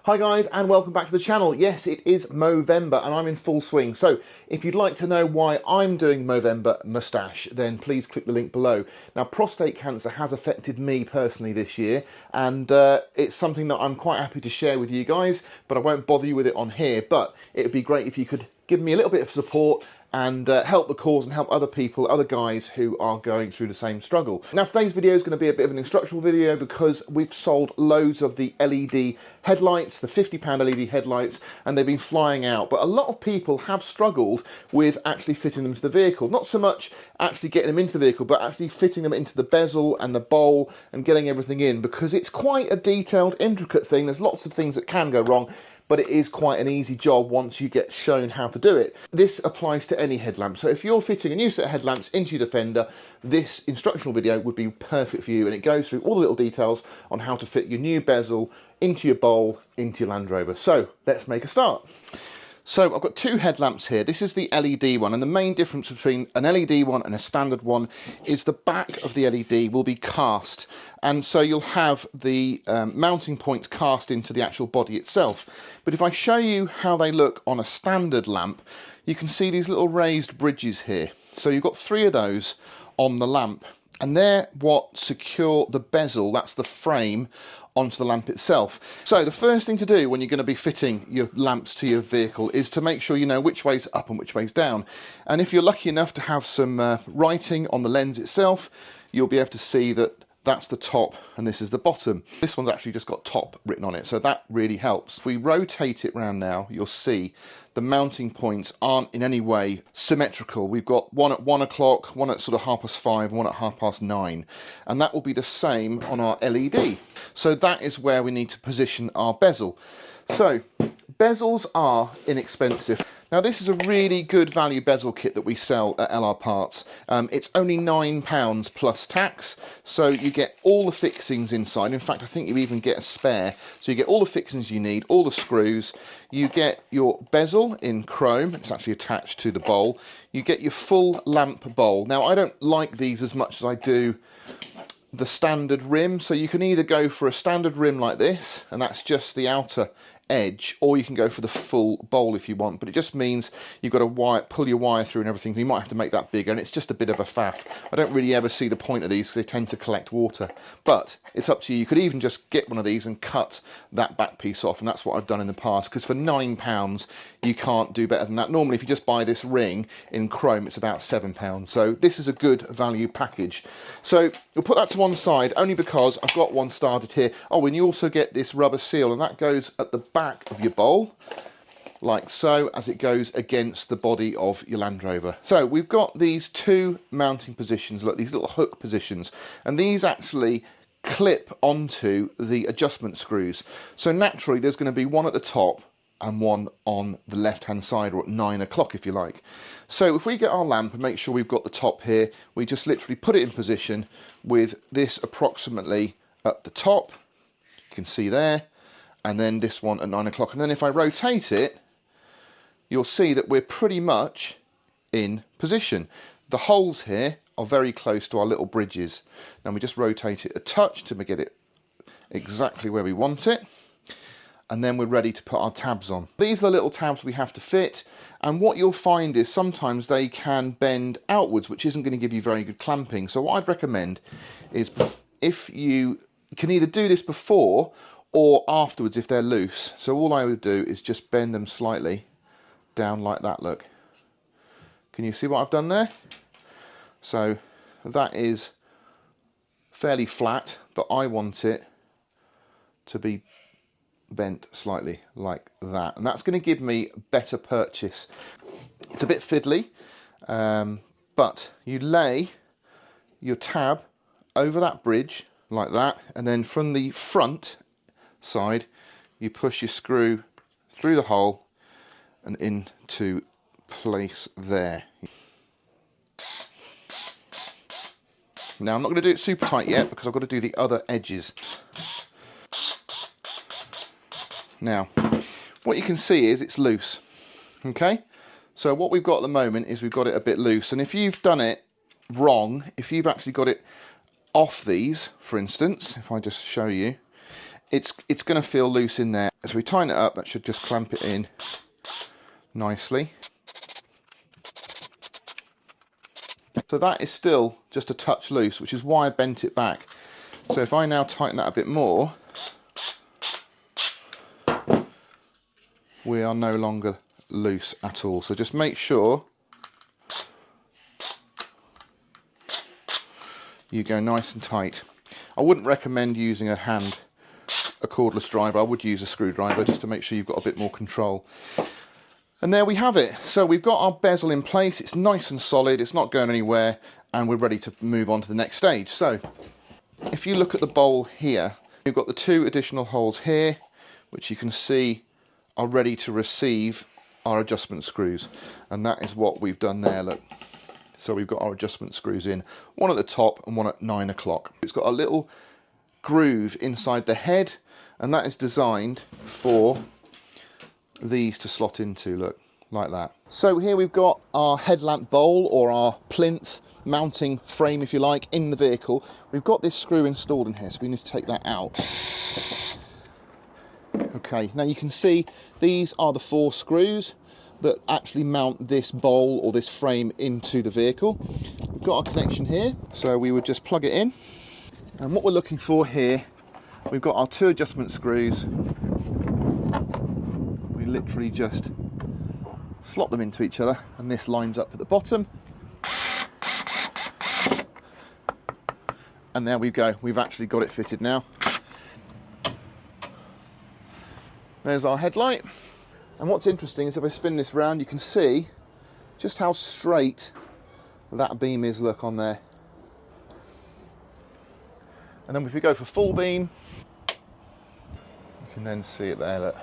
Hi guys, and welcome back to the channel. Yes, it is Movember and I'm in full swing. So if you'd like to know why I'm doing Movember moustache, then please click the link below. Now, prostate cancer has affected me personally this year, and it's something that I'm quite happy to share with you guys, but I won't bother you with it on here. But it would be great if you could give me a little bit of support and help the cause and help other people, other guys who are going through the same struggle. Now, today's video is going to be a bit of an instructional video because we've sold loads of the LED headlights, the £50 LED headlights, and they've been flying out. But a lot of people have struggled with actually fitting them to the vehicle. Not so much actually getting them into the vehicle, but actually fitting them into the bezel and the bowl and getting everything in, because it's quite a detailed, intricate thing. There's lots of things that can go wrong, but it is quite an easy job once you get shown how to do it. This applies to any headlamp. So if you're fitting a new set of headlamps into your Defender, this instructional video would be perfect for you, and it goes through all the little details on how to fit your new bezel into your bowl, into your Land Rover. So let's make a start. So I've got two headlamps here. This is the LED one, and the main difference between an LED one and a standard one is the back of the LED will be cast, and so you'll have the mounting points cast into the actual body itself. But if I show you how they look on a standard lamp, you can see these little raised bridges here. So you've got three of those on the lamp, and they're what secure the bezel, that's the frame, onto the lamp itself. So the first thing to do when you're going to be fitting your lamps to your vehicle is to make sure you know which way's up and which way's down. And if you're lucky enough to have some writing on the lens itself, you'll be able to see that that's the top and this is the bottom. This one's actually just got top written on it, so that really helps. If we rotate it round now, you'll see the mounting points aren't in any way symmetrical. We've got one at 1 o'clock, one at sort of 5:30, one at 9:30, and that will be the same on our LED. So that is where we need to position our bezel. So bezels are inexpensive. Now, this is a really good value bezel kit that we sell at LR Parts. It's only £9 plus tax, so you get all the fixings inside. In fact, I think you even get a spare. So you get all the fixings you need, all the screws. You get your bezel in chrome. It's actually attached to the bowl. You get your full lamp bowl. Now, I don't like these as much as I do the standard rim, so you can either go for a standard rim like this, and that's just the outer edge, or you can go for the full bowl if you want, but it just means you've got to pull your wire through and everything. You might have to make that bigger, and it's just a bit of a faff. I don't really ever see the point of these because they tend to collect water, but it's up to you. You could even just get one of these and cut that back piece off, and that's what I've done in the past, because for £9 you can't do better than that. Normally, if you just buy this ring in chrome, it's about £7, so this is a good value package. So you'll put that to one side, only because I've got one started here. Oh, and you also get this rubber seal, and that goes at the back of your bowl, like so, as it goes against the body of your Land Rover. So we've got these two mounting positions, look, these little hook positions, and these actually clip onto the adjustment screws. So naturally, there's going to be one at the top and one on the left-hand side, or at 9 o'clock if you like. So if we get our lamp and make sure we've got the top here, we just literally put it in position with this approximately at the top, you can see there, and then this one at 9 o'clock. And then if I rotate it, you'll see that we're pretty much in position. The holes here are very close to our little bridges. Now we just rotate it a touch to get it exactly where we want it. And then we're ready to put our tabs on. These are the little tabs we have to fit, and what you'll find is sometimes they can bend outwards, which isn't going to give you very good clamping. So what I'd recommend is, if you can either do this before or afterwards if they're loose. So all I would do is just bend them slightly down like that, look. Can you see what I've done there? So that is fairly flat, but I want it to be bent slightly like that, and that's going to give me better purchase. It's a bit fiddly, but you lay your tab over that bridge like that, and then from the front side you push your screw through the hole and into place there. Now I'm not going to do it super tight yet because I've got to do the other edges. Now what you can see is it's loose, okay? So what we've got at the moment is we've got it a bit loose, and if you've done it wrong, if you've actually got it off these, for instance, if I just show you, it's going to feel loose in there. As we tighten it up, that should just clamp it in nicely. So that is still just a touch loose, which is why I bent it back. So if I now tighten that a bit more, we are no longer loose at all. So just make sure you go nice and tight. I wouldn't recommend using a cordless driver. I would use a screwdriver just to make sure you've got a bit more control. And there we have it. So we've got our bezel in place. It's nice and solid. It's not going anywhere, and we're ready to move on to the next stage. So if you look at the bowl here, we've got the 2 additional holes here, which you can see are ready to receive our adjustment screws. And that is what we've done there, look. So we've got our adjustment screws in, one at the top and one at 9 o'clock. It's got a little groove inside the head, and that is designed for these to slot into, look, like that. So here we've got our headlamp bowl, or our plinth mounting frame, if you like, in the vehicle. We've got this screw installed in here, so we need to take that out. Okay, now you can see these are the 4 screws that actually mount this bowl or this frame into the vehicle. We've got our connection here, so we would just plug it in. And what we're looking for here, we've got our 2 adjustment screws. We literally just slot them into each other, and this lines up at the bottom. And there we go, we've actually got it fitted now. There's our headlight. And what's interesting is if I spin this round, you can see just how straight that beam is, look, on there. And then if we go for full beam, you can then see it there, look.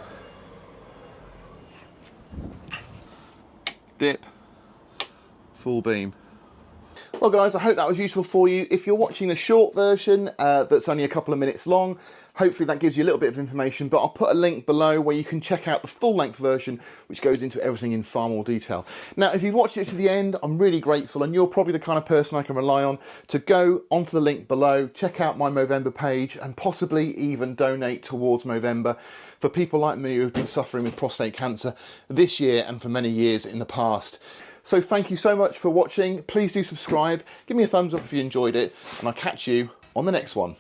Dip, full beam. Well guys, I hope that was useful for you. If you're watching the short version that's only a couple of minutes long, hopefully that gives you a little bit of information, but I'll put a link below where you can check out the full length version, which goes into everything in far more detail. Now, if you've watched it to the end, I'm really grateful, and you're probably the kind of person I can rely on to go onto the link below, check out my Movember page, and possibly even donate towards Movember for people like me who've been suffering with prostate cancer this year and for many years in the past. So thank you so much for watching. Please do subscribe, give me a thumbs up if you enjoyed it, and I'll catch you on the next one.